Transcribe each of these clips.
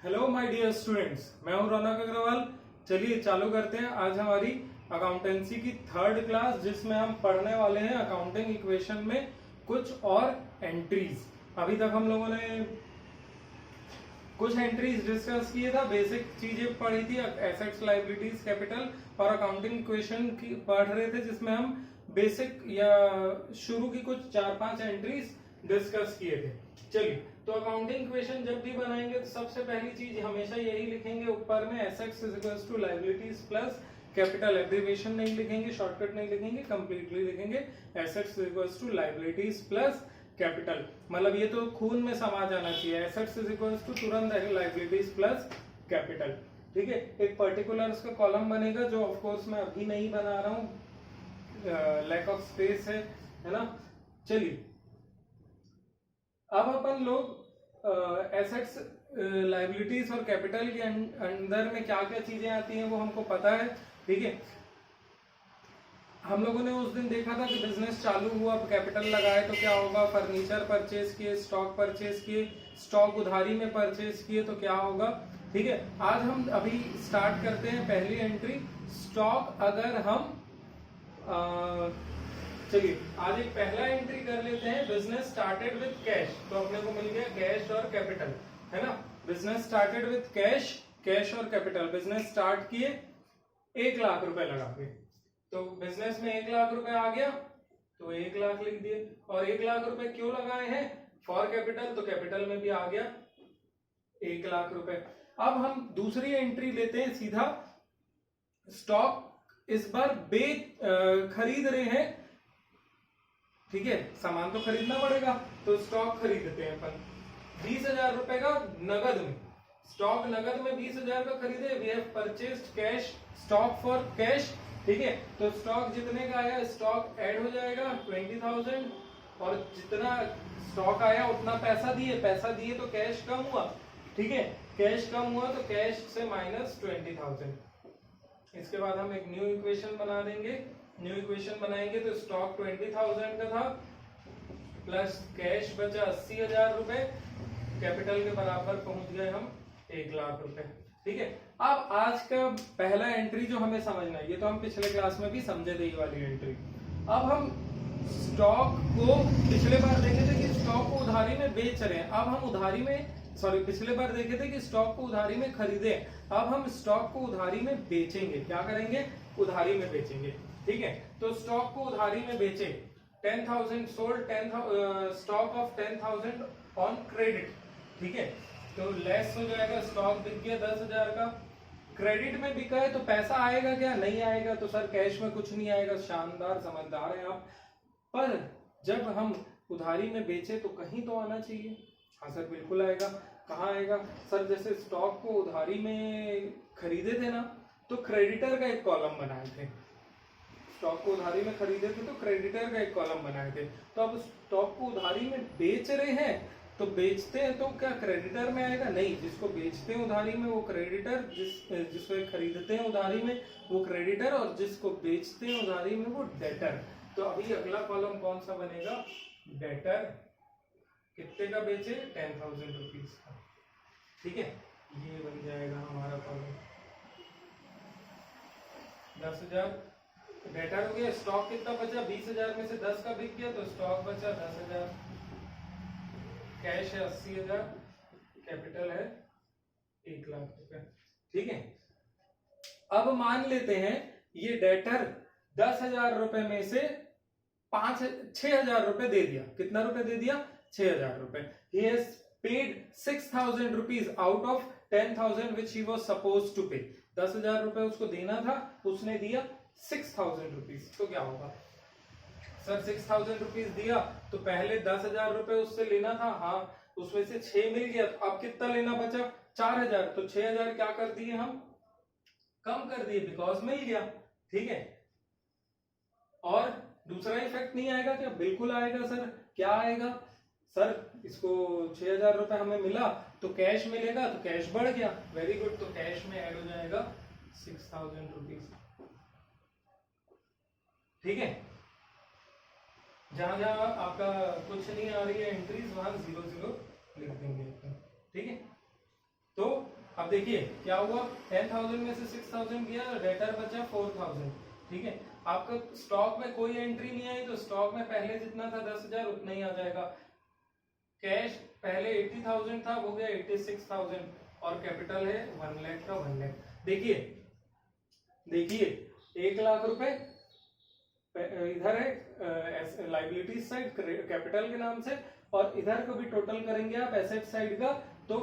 Hello my dear students, मैं हूं रौनक अग्रवाल। चलिए चालू करते हैं आज हमारी अकाउंटेंसी की थर्ड क्लास, जिसमें हम पढ़ने वाले हैं अकाउंटिंग इक्वेशन में कुछ और एंट्रीज। अभी तक हम लोगों ने कुछ एंट्रीज डिस्कस किए था, बेसिक चीजें पढ़ी थी, एसेट्स, लायबिलिटीज, कैपिटल और अकाउंटिंग इक्वेशन की पढ़ रहे थे, जिसमें हम बेसिक या शुरू की कुछ 4-5 एंट्रीज डिस्कस किए थे। चलिए, तो अकाउंटिंग इक्वेशन जब भी बनाएंगे तो सबसे पहली चीज हमेशा यही लिखेंगे ऊपर में, assets is equals to liabilities plus capital. Abbreviation नहीं लिखेंगे, शॉर्टकट नहीं लिखेंगे, कंप्लीटली लिखेंगे assets is equals to liabilities plus capital. मतलब ये तो खून में समा जाना चाहिए, एसेट्स इज इक्वल्स टू तुरंत लायबिलिटीज प्लस कैपिटल। ठीक है, एक पर्टिकुलर उसका कॉलम बनेगा, जो ऑफ कोर्स मैं अभी नहीं बना रहा हूँ, लैक ऑफ स्पेस है ना। चलिए, अब अपन लोग एसेट्स, लायबिलिटीज और कैपिटल के अंदर में क्या क्या चीजें आती हैं वो हमको पता है। ठीक है, हम लोगों ने उस दिन देखा था कि बिजनेस चालू हुआ, कैपिटल लगाए तो क्या होगा, फर्नीचर परचेज किए, स्टॉक परचेज किए, स्टॉक उधारी में परचेज किए तो क्या होगा। ठीक है, आज हम अभी स्टार्ट करते हैं पहली एंट्री, स्टॉक। अगर हम चलिए आज एक पहला एंट्री कर लेते हैं, बिजनेस स्टार्टेड विद कैश। तो अपने को मिल गया कैश और कैपिटल, है ना। Business started with cash, cash और कैपिटल। बिजनेस स्टार्ट किए 1 लाख रुपए लगा के, तो बिजनेस में 1 लाख रुपए आ गया तो 1 लाख लिख दिए। और 1 लाख रुपए क्यों लगाए हैं, फॉर कैपिटल, तो कैपिटल में भी आ गया 1 लाख रुपए। अब हम दूसरी एंट्री लेते हैं सीधा, स्टॉक इस बार खरीद रहे हैं। ठीक है, सामान तो खरीदना पड़ेगा, तो स्टॉक खरीदते हैं अपन 20,000 रुपए का नगद में। स्टॉक नगद में 20,000 का खरीदे, we have purchased cash stock for cash. ठीक है, तो स्टॉक जितने का आया स्टॉक ऐड हो जाएगा 20,000, और जितना स्टॉक आया उतना पैसा दिए तो कैश कम हुआ। ठीक है, कैश कम हुआ तो कैश से माइनस 20,000। इसके बाद हम एक न्यू इक्वेशन बना देंगे। न्यू इक्वेशन बनाएंगे तो स्टॉक 20,000 का था, प्लस कैश बचा 80,000 रुपए, कैपिटल के बराबर पहुंच गए हम 1 लाख रुपए। ठीक है, अब आज का पहला एंट्री जो हमें समझना है, ये तो हम पिछले क्लास में भी समझे थे ये वाली एंट्री। अब हम स्टॉक को पिछले बार देखे थे कि स्टॉक को उधारी में बेच रहे हैं, अब हम उधारी में पिछले बार देखे थे कि स्टॉक को उधारी में खरीदे, अब हम स्टॉक को उधारी में बेचेंगे। क्या करेंगे, उधारी में बेचेंगे। ठीक है, तो स्टॉक को उधारी में बेचे, 10,000 sold, stock of 10,000 on credit. ठीक है, तो लेस हो जाएगा, स्टॉक बिक गया 10,000 का, क्रेडिट में बिका है तो पैसा आएगा क्या, नहीं आएगा। तो सर कैश में कुछ नहीं आएगा, शानदार, समझदार है आप। पर जब हम उधारी में बेचे तो कहीं तो आना चाहिए। हाँ सर बिल्कुल आएगा। कहाँ आएगा सर, जैसे स्टॉक को उधारी में खरीदे थे ना, तो क्रेडिटर का एक कॉलम बनाए थे। स्टॉक को उधारी में खरीदे थे तो क्रेडिटर का एक कॉलम बनाए थे। तो अब स्टॉक को उधारी में बेच रहे हैं, तो बेचते हैं तो क्या क्रेडिटर में आएगा, नहीं। जिसको बेचते हैं उधारी में वो क्रेडिटर, जिसको खरीदते हैं उधारी में वो क्रेडिटर, और जिसको बेचते हैं उधारी में वो डेटर। तो अभी अगला कॉलम कौन सा बनेगा, डेटर। कितने का बेचे, 10,000 रुपीज का। ठीक है, ये बन जाएगा हमारा कॉलम 10,000 डेटर हो गया। स्टॉक कितना बचा, 20,000 में से 10 का बिक गया तो स्टॉक बचा 10,000, कैश है 80,000, कैपिटल है 1 लाख रुपए। ठीक है, अब मान लेते हैं ये डेटर 10,000 रुपए में से 6,000 रुपए दे दिया। कितना रुपए दे दिया, 6,000 रुपए। He has paid 6,000 rupees out of 10,000 which he was supposed to pay। 10,000 रुपए उसको देना था, उसने दिया 6,000 रुपीज। तो क्या होगा सर, 6,000 रुपीज दिया तो पहले 10,000 रुपए उससे लेना था, हाँ, उसमें से 6 मिल गया, तो अब कितना लेना बचा, 4,000। तो 6,000 क्या कर दिए हम, कम कर दिए, बिकॉज मिल गया। ठीक है, और दूसरा इफेक्ट नहीं आएगा क्या, बिल्कुल आएगा सर। क्या आएगा सर, इसको 6,000 रुपए हमें मिला तो कैश मिलेगा, तो कैश बढ़ गया, वेरी गुड। तो कैश में ऐड हो जाएगा 6,000 रुपीज। ठीक है, जहां जहां आपका कुछ नहीं आ रही है एंट्रीज, वहां 0 0 लिख देंगे। ठीक है, तो अब देखिए क्या हुआ, 10,000 में से 6,000 गया, डेटर बचा 4,000। ठीक है, आपका स्टॉक में कोई एंट्री नहीं आई तो स्टॉक में पहले जितना था 10,000 उतना ही आ जाएगा। कैश पहले 80,000 था, वो गया 86,000 और कैपिटल है 1 लाख का 1 लाख। देखिए देखिए 1 लाख रुपए इधर है लाइबिलिटी साइड कैपिटल के नाम से, और इधर को भी टोटल करेंगे आप एसेट साइड का तो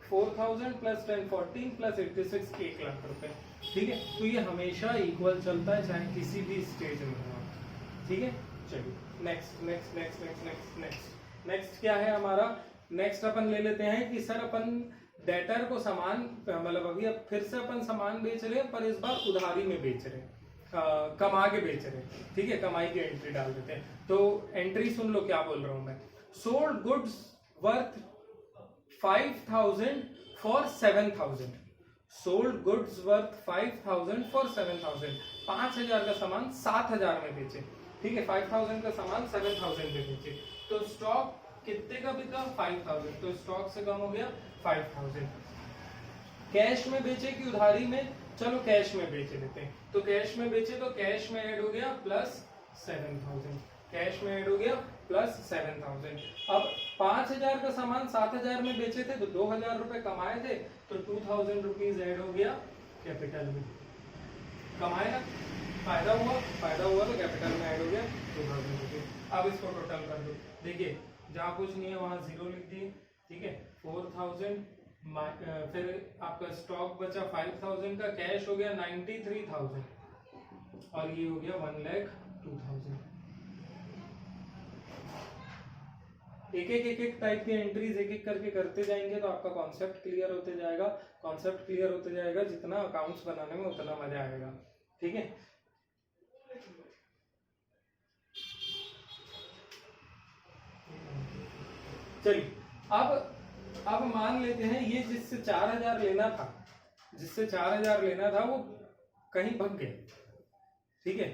4,000 प्लस 10 14 प्लस 86 1 लाख रुपए। ठीक है, तो ये हमेशा इक्वल चलता है चाहे किसी भी स्टेज में हो। ठीक है, चलिए next next next next next next next क्या है हमारा। नेक्स्ट अपन ले लेते हैं कि सर अपन डेटर को सामान मतलब अभी अब फिर से अपन सामान बेच रहे हैं पर इस बार उधारी में बेच रहे हैं, कमा के बेच रहे हैं। ठीक है, कमाई की एंट्री डाल देते हैं। तो एंट्री सुन लो क्या बोल रहा हूं मैं। Sold goods worth 5,000 for 7,000। Sold goods worth 5,000 for 7,000। 5,000 का सामान 7,000 में बेचे। ठीक है, 5,000 का सामान 7,000 में बेचे तो स्टॉक कितने का बिका 5,000, तो स्टॉक से कम हो गया 5,000। कैश में बेचे कि उधारी में, चलो कैश में बेचे लेते हैं। तो कैश में बेचे तो कैश में ऐड हो गया प्लस 7,000, कैश में ऐड हो गया प्लस 7,000। अब 5,000 का सामान 7,000 में बेचे थे तो 2,000 रुपए कमाए थे तो 2,000 रुपीज ऐड हो गया कैपिटल में। कमाए ना, फायदा हुआ तो कैपिटल में ऐड हो गया 2,000 रुपीज। अब इसको टोटल कर दो, देखिए जहां कुछ नहीं है वहां 0 लिख दिए। ठीक है, 4,000 फिर आपका स्टॉक बचा 5,000 का, कैश हो गया 93,000 और ये हो गया 1,02,000। एक टाइप की एंट्रीज एक एक करके करते जाएंगे तो आपका कॉन्सेप्ट क्लियर होते जाएगा। कॉन्सेप्ट क्लियर होते जाएगा जितना अकाउंट्स बनाने में उतना मजा आएगा। ठीक है, चलिए अब मान लेते हैं ये जिससे 4,000 लेना था वो कहीं भग गए। ठीक है,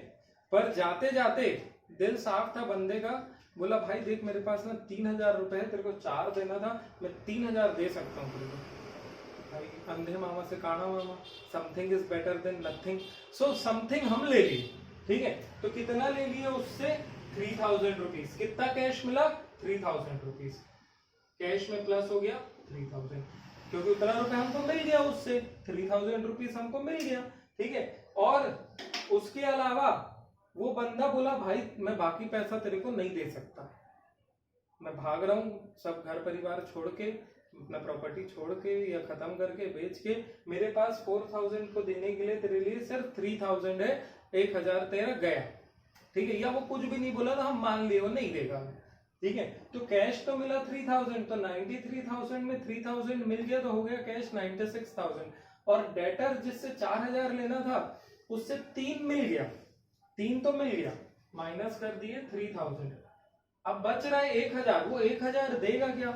पर जाते जाते दिल साफ था बंदे का, बोला भाई देख मेरे पास ना 3,000 रुपए है, तेरे को 4 देना था, मैं 3,000 दे सकता हूँ तेरे को। भाई अंधे मामा से काना मामा, something is better than nothing. So something हम ले लिए। ठीक है, तो कितना ले लिए उससे 3,000 रुपीज। कितना कैश मिला 3,000 रुपीज, कैश में प्लस हो गया 3,000 क्योंकि उतना रुपए हमको मिल गया उससे, 3,000 रुपीज हमको मिल गया। ठीक है, और उसके अलावा वो बंदा बोला भाई मैं बाकी पैसा तेरे को नहीं दे सकता, मैं भाग रहा हूँ सब घर परिवार छोड़ के, अपना प्रॉपर्टी छोड़ के या खत्म करके बेच के, मेरे पास 4,000 को देने के लिए तेरे लिए सिर्फ 3,000 है, 1,000 तेरा गया। ठीक है, या वो कुछ भी नहीं बोला तो हम मान लिए वो नहीं देगा। ठीक है, तो कैश तो मिला 3,000, तो 93,000 में 3,000 मिल गया तो हो गया कैश 96,000। और डेटर जिससे 4,000 लेना था उससे 3 मिल गया, 3 तो मिल गया, माइनस कर दिए 3,000। अब बच रहा है 1,000, वो 1,000 देगा क्या?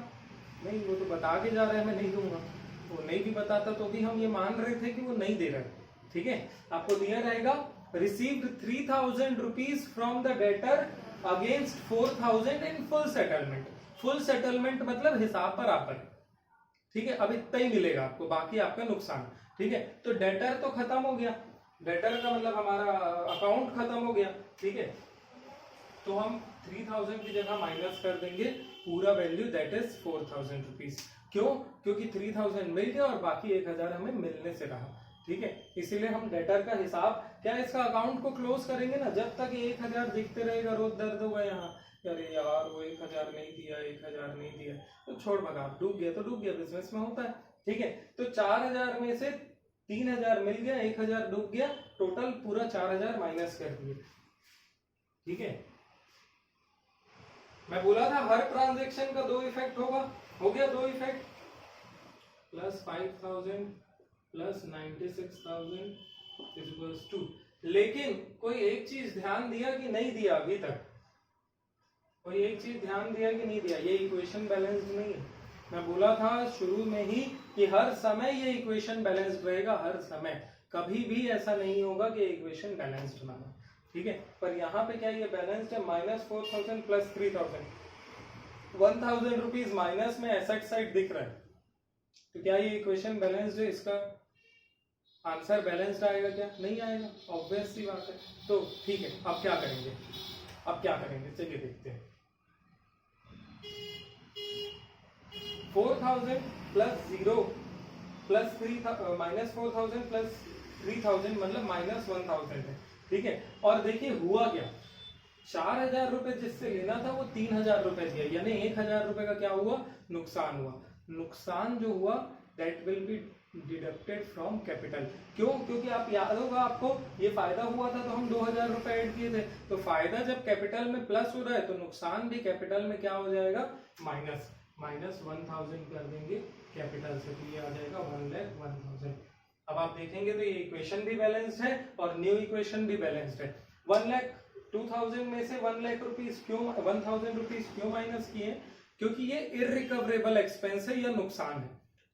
नहीं, वो तो बता के जा रहा है मैं नहीं दूंगा। वो नहीं भी बताता तो भी हम ये मान रहे थे कि वो नहीं दे रहा है। ठीक है, आपको दिया रहेगा received 3,000 rupees from the debtor against 4,000 in full settlement. Full settlement मतलब हिसाब बराबर। ठीक है, अब इतना ही मिलेगा आपको, बाकी आपका नुकसान। ठीक है, तो डेटर तो खत्म हो गया, डेटर का मतलब हमारा अकाउंट खत्म हो गया। ठीक है, तो हम 3,000 की जगह माइनस कर देंगे पूरा वैल्यू, दैट इज 4,000 रुपीज। क्यों? क्योंकि 3,000 मिल गया और बाकी 1,000 हमें मिलने से रहा। ठीक है, इसीलिए हम डेटर का हिसाब क्या इसका अकाउंट को क्लोज करेंगे ना, जब तक 1,000 दिखते रहेगा रोज दर्द होगा यहाँ, अरे यार वो 1,000 नहीं दिया, 1,000 नहीं दिया, तो छोड़ भगा, डूब गया तो डूब गया, बिजनेस में होता है। ठीक है, तो 4,000 में से 3,000 मिल गया, 1,000 डूब गया, टोटल पूरा 4,000 माइनस कर दिए। ठीक है, मैं बोला था हर ट्रांजेक्शन का 2 इफेक्ट होगा, हो गया 2 effect, plus 5,000 plus 96,000 equals to. लेकिन कोई एक चीज ध्यान दिया कि नहीं दिया अभी तक? कोई एक चीज ध्यान दिया कि नहीं दिया? ये इक्वेशन बैलेंस्ड नहीं है। मैं बोला था शुरू में ही कि हर समय ये इक्वेशन बैलेंस्ड रहेगा, हर समय, कभी भी ऐसा नहीं होगा कि इक्वेशन बैलेंस्ड ना हो। ठीक है, पर यहाँ पे क्या ये बैलेंस्ड है? -4,000 प्लस 3,000, 1,000 रुपीज माइनस में एसेट साइड दिख रहा है। तो क्या ये इक्वेशन बैलेंस्ड है? इसका आंसर बैलेंस्ड आएगा क्या? नहीं आएगा, ऑब्वियस सी बात है। तो ठीक है, अब क्या करेंगे? चलिए देखते हैं। 4000 प्लस 0 प्लस 3 माइनस 4000 प्लस 3000 मतलब माइनस 1000 है। ठीक है, और देखिए हुआ क्या, 4000 रुपए जिससे लेना था वो 3000 रुपए दिया, यानी 1000 रुपए का क्या हुआ? नुकसान हुआ। नुकसान जो हुआ that will be deducted from capital. क्यों? क्योंकि आप याद होगा आपको, ये फायदा हुआ था तो हम 2000 रुपए ऐड किए थे। तो फायदा जब कैपिटल में प्लस हो रहा है तो नुकसान भी कैपिटल में क्या हो जाएगा? माइनस। माइनस 1000 कर देंगे कैपिटल से, तो ये आ जाएगा 1,01,000। अब आप देखेंगे तो ये इक्वेशन भी बैलेंस्ड है और न्यू इक्वेशन भी बैलेंस्ड है। 1,02,000 में से 1,00,000 रुपीज क्यों, 1,000 रुपीज क्यों माइनस किए? क्योंकि ये इररिकवरेबल एक्सपेंस है या नुकसान है।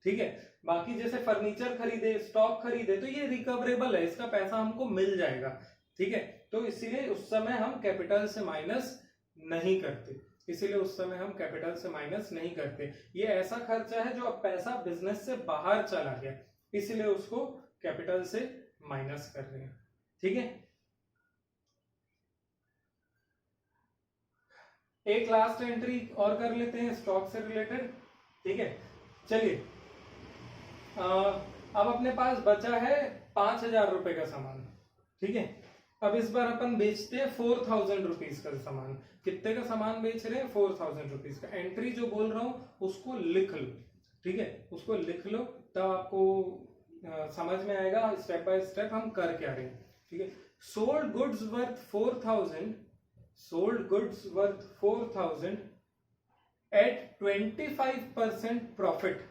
ठीक है, बाकी जैसे फर्नीचर खरीदे, स्टॉक खरीदे तो ये रिकवरेबल है, इसका पैसा हमको मिल जाएगा। ठीक है, तो इसीलिए उस समय हम कैपिटल से माइनस नहीं करते, ये ऐसा खर्चा है जो अब पैसा बिजनेस से बाहर चला गया, इसलिए उसको कैपिटल से माइनस कर रहे हैं। ठीक है, एक लास्ट एंट्री और कर लेते हैं स्टॉक से रिलेटेड। ठीक है, चलिए अब अपने पास बचा है 5,000 रुपए का सामान। ठीक है, अब इस बार अपन बेचते हैं 4,000 रुपीज का सामान। कितने का सामान बेच रहे हैं? 4,000 रुपीज का। एंट्री जो बोल रहा हूं उसको लिख लो। ठीक है, उसको लिख लो तब आपको समझ में आएगा स्टेप बाय स्टेप हम कर क्या रहे हैं। ठीक है, sold goods worth 4,000, sold goods worth 4,000 at 25% profit,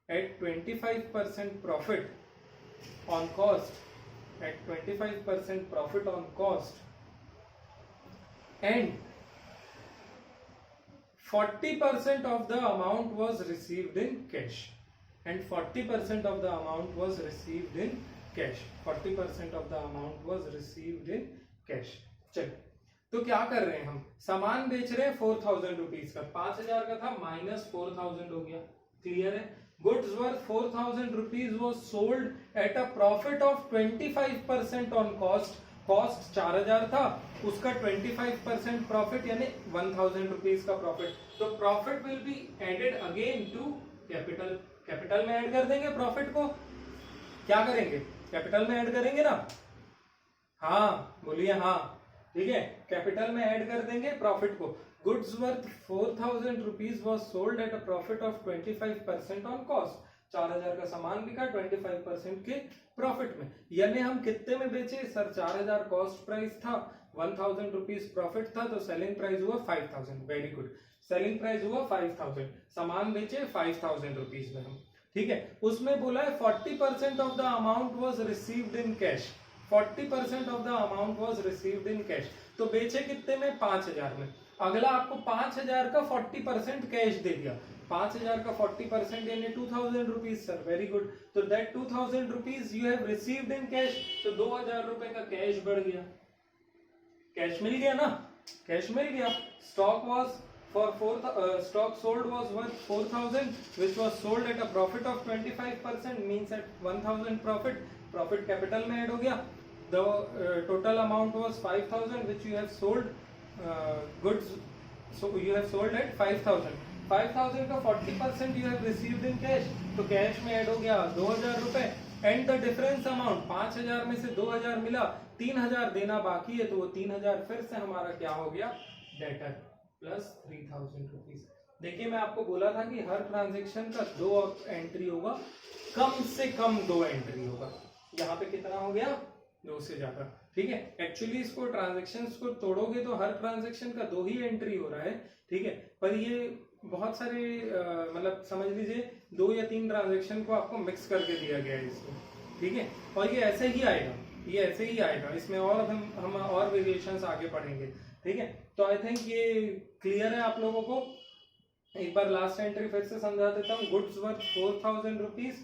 at 25% profit on cost, at 25% profit on cost, and 40% of the amount was received in cash, and 40% of the amount was received in cash, 40% of the amount was received in cash। चलिए, तो क्या कर रहे हैं हम? सामान बेच रहे हैं 4,000 रुपीज का, 5,000 का था माइनस 4,000 हो गया। क्लियर है? Goods worth 4,000 rupees was sold at a profit of 25% on cost. Cost 4,000 था, उसका 25% प्रॉफिट यानी 1,000 रुपीज का प्रॉफिट। तो profit will be added again to capital. Capital में ऐड कर देंगे प्रॉफिट को। क्या करेंगे? कैपिटल में ऐड करेंगे ना? हाँ बोलिए हाँ। ठीक है, कैपिटल में ऐड कर देंगे प्रॉफिट को। Goods worth 4,000 rupees was sold at a profit of 25% on cost। 4,000 का सामान बिका 25% के प्रॉफिट में, यानी हम कितने में बेचे सर? 4,000 कॉस्ट प्राइस था, 1,000 रुपीज प्रॉफिट था, तो सेलिंग प्राइस हुआ 5,000। वेरी गुड, सेलिंग प्राइस हुआ 5,000, सामान बेचे 5,000 रुपीज में हम। ठीक है, उसमें बोला है 40% of the amount was received in cash, 40% of the amount was received in cash. तो बेचे कितने में? 5,000 में। अगला आपको 5,000 का 40% कैश दे दिया, 5,000 का 40% यानी 2,000 रुपीज सर। वेरी गुड, तो that 2,000 rupees you have received in cash, तो 2,000 रुपए का कैश बढ़ गया, कैश मिल गया ना, कैश मिल गया। Stock was stock sold was worth 4,000 which was sold at a profit of 25% means at 1,000 profit, profit capital में ऐड हो गया। the total amount was 5,000 which you have sold goods, so you have sold at 5,000, 5,000 का 40% you have received in cash, तो cash में add हो गया 2,000 रुपए। And the difference amount 5,000 में से 2,000 मिला, 3,000 देना बाकी है, तो वो 3,000 फिर से हमारा क्या हो गया? Debtor plus 3,000 rupees. देखिए मैं आपको बोला था कि हर ट्रांजेक्शन का 2 एंट्री होगा, कम से कम 2 एंट्री होगा। यहाँ पे कितना हो गया? 2 से ज्यादा। ठीक है, एक्चुअली इसको ट्रांजेक्शन्स को तोड़ोगे तो हर ट्रांजेक्शन का 2 ही एंट्री हो रहा है। ठीक है, पर ये बहुत सारे मतलब समझ लीजिए 2 या 3 ट्रांजेक्शन को आपको मिक्स करके दिया गया है इसको। ठीक है, और ये ऐसे ही आएगा, ये ऐसे ही आएगा, इसमें और हम और वेरिएशंस आगे पढ़ेंगे। ठीक है, तो आई थिंक ये क्लियर है आप लोगों को। एक बार लास्ट एंट्री फिर से समझा देता हूँ। गुड्स वर्थ 4,000 रुपीज,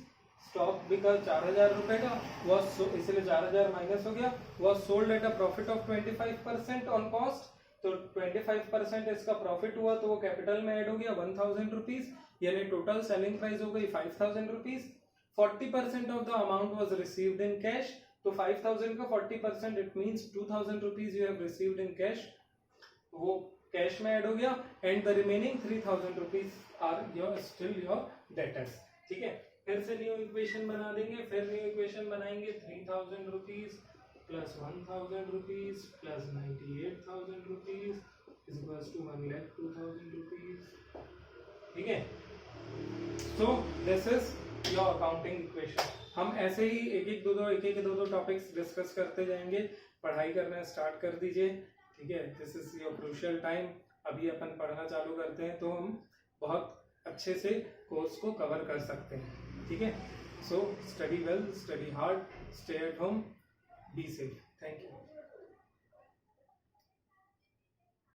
स्टॉक बिका 4,000 रुपए का, वॉज इसलिए 4,000 माइनस हो गया, was sold at a profit of 25% on cost, तो 25% इसका प्रॉफिट हुआ तो वो कैपिटल में ऐड हो गया 1,000 रुपीज, यानी टोटल सेलिंग प्राइस हो गई 5000 rupees, 40% of the amount was received in cash, तो 5000 का 40% it means 2000 rupees you have received in cash, वो कैश में ऐड हो गया, and the remaining 3000 rupees are your still your debtors. ठीक है, फिर से न्यू इक्वेशन बना देंगे, फिर न्यू इक्वेशन बनाएंगे 3000 rupees plus 1000 rupees plus 98,000 rupees is equals to 1,02,000 rupees. ठीक है, so this is your accounting equation. हम ऐसे ही एक एक दो टॉपिक्स डिस्कस करते जाएंगे। पढ़ाई करना स्टार्ट कर दीजिए। ठीक है, this is your crucial time. अभी अपन पढ़ना चालू करते हैं तो हम बहुत अच्छे से कोर्स को कवर कर सकते हैं। ठीक है, so study well, study hard, stay at home, be safe. Thank you.